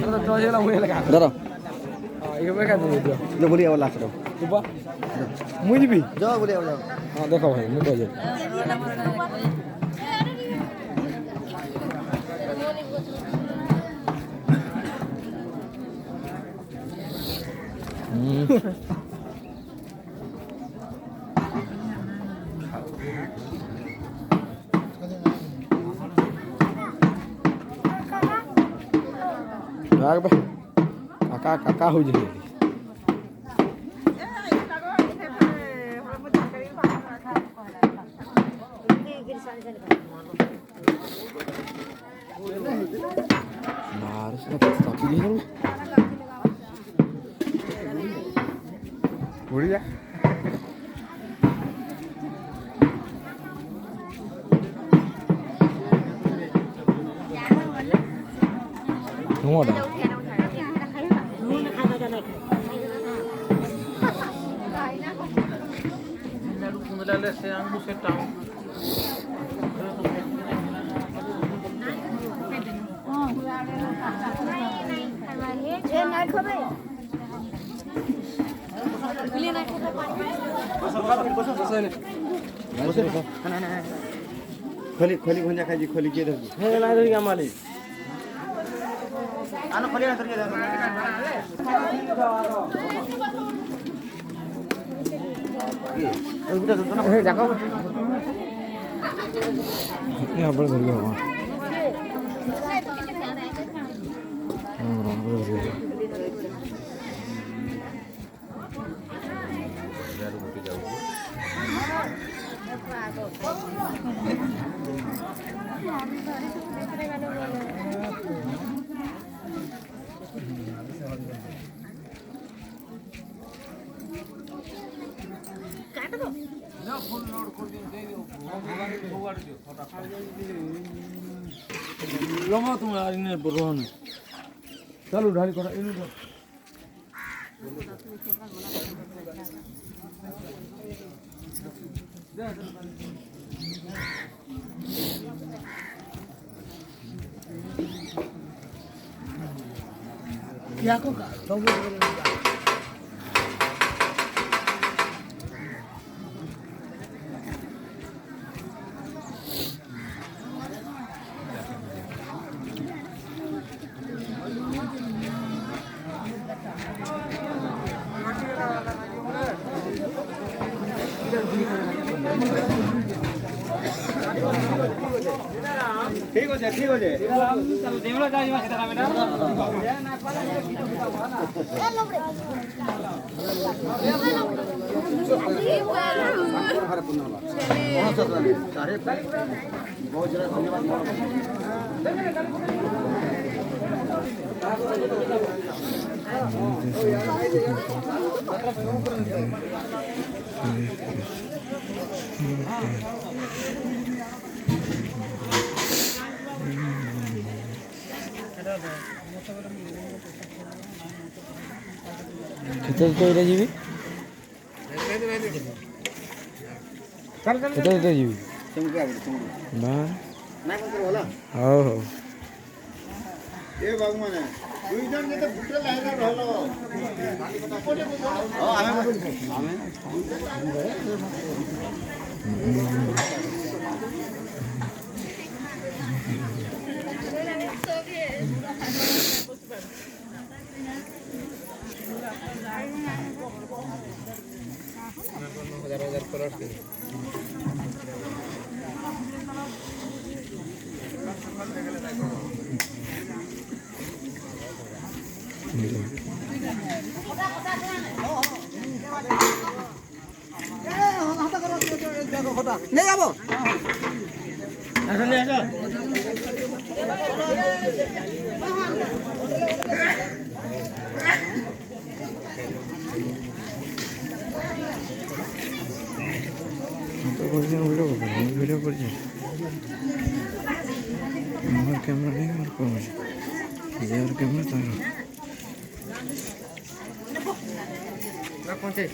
দাঁড়াও বলি আবার লাস্ট মুই দিবি যাও বলি আবার যাও হ্যাঁ দেখো ভাই মুই যাও রাখবে কাকা কাকা হয়ে যাবে बढ़िया खोली खोली भुंजा खाई खोली के धर हे ना धर के मालिक आनो खोली ना धर के हे जाको यहां पर धर के हो लमा तुम्हारा इन्हें बुरोन चलो ढाली करा इन्हें क्या को का ठीक हो जाए देवला जाई मा सीताराम ना बहुत जरा धन्यवाद कितना तो इधर जीवी कितना तो जीवी ना ना कौन बोला हाँ हाँ ये बाबू माने दुई जन के तो फुटल लाइना रहलो हां आमे हजार कलर के ले जाबो अच्छा ले जा वीडियो कर कैमरा नहीं और कौन यार कैमरा तारो कौन से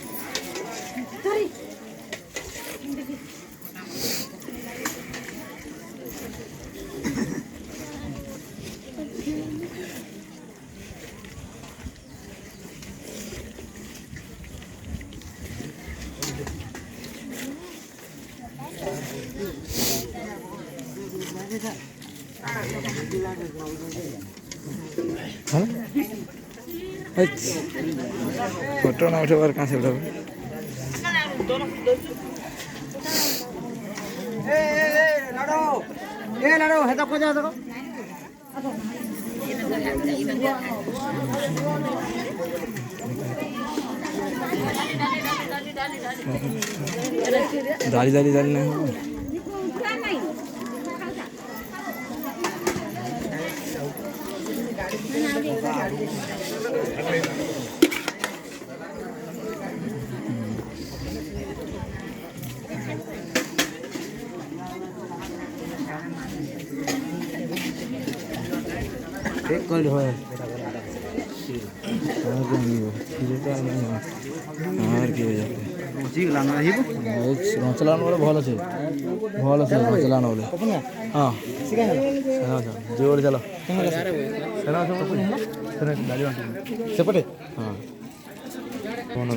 ফটো না উঠে কাছে উঠাবে दाली दाली दाली नहीं एक कल हो चलान वाले भल अच्छे भल अच्छे चलान वाले हाँ जोर चलो सेपटे हाँ कौन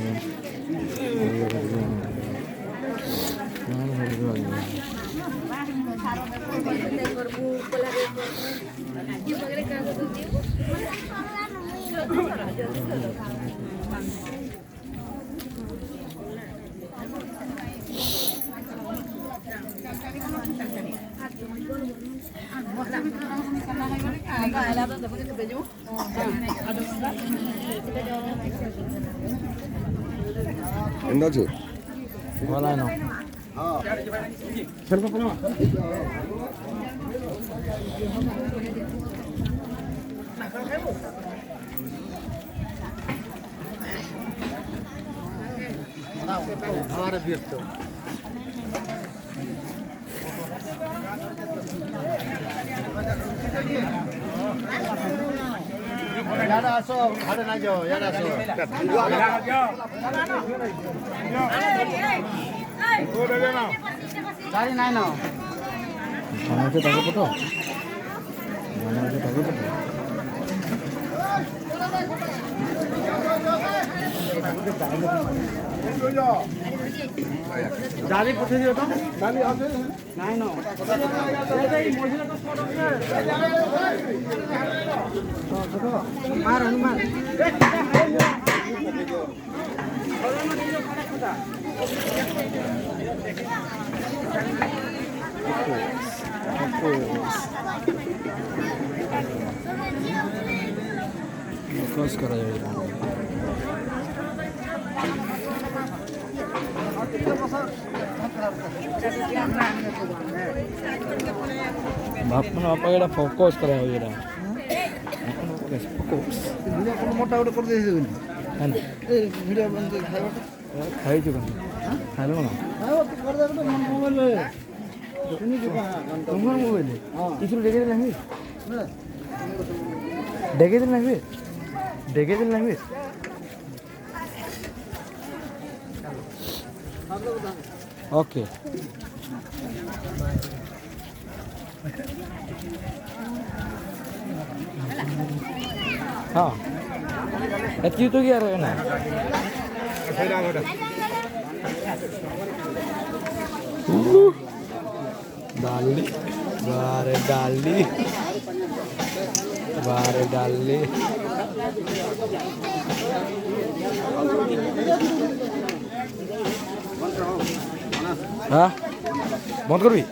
എന്താച്ചു भलानो हमारा व्यस्त यार आसो घरे ना जाओ यार आसो गाड़ी नहीं ना खाना से ताकि पटो खाना से ताकि पटो गाड़ी पठे दियो तो गाड़ी आसे नहीं ना मार हनुमान फोकस करा जाएगा बापा एटा फोकस करा एटा फोकस वीडियो को मोटा उठ कर दे देबे है ना ए वीडियो बंद खाइबा खाई छु खाइलो ना खाइबा तो कर दे तो मन मोबाइल में देखनी के तुम्हारा मोबाइल हां इसरो देखे दिन नहीं देखे दिन नहीं देखे दिन नहीं ओके हाँ एतकी तो क्या रहे ना डाली बारे डाली बारे डाली हाँ बंद कर भी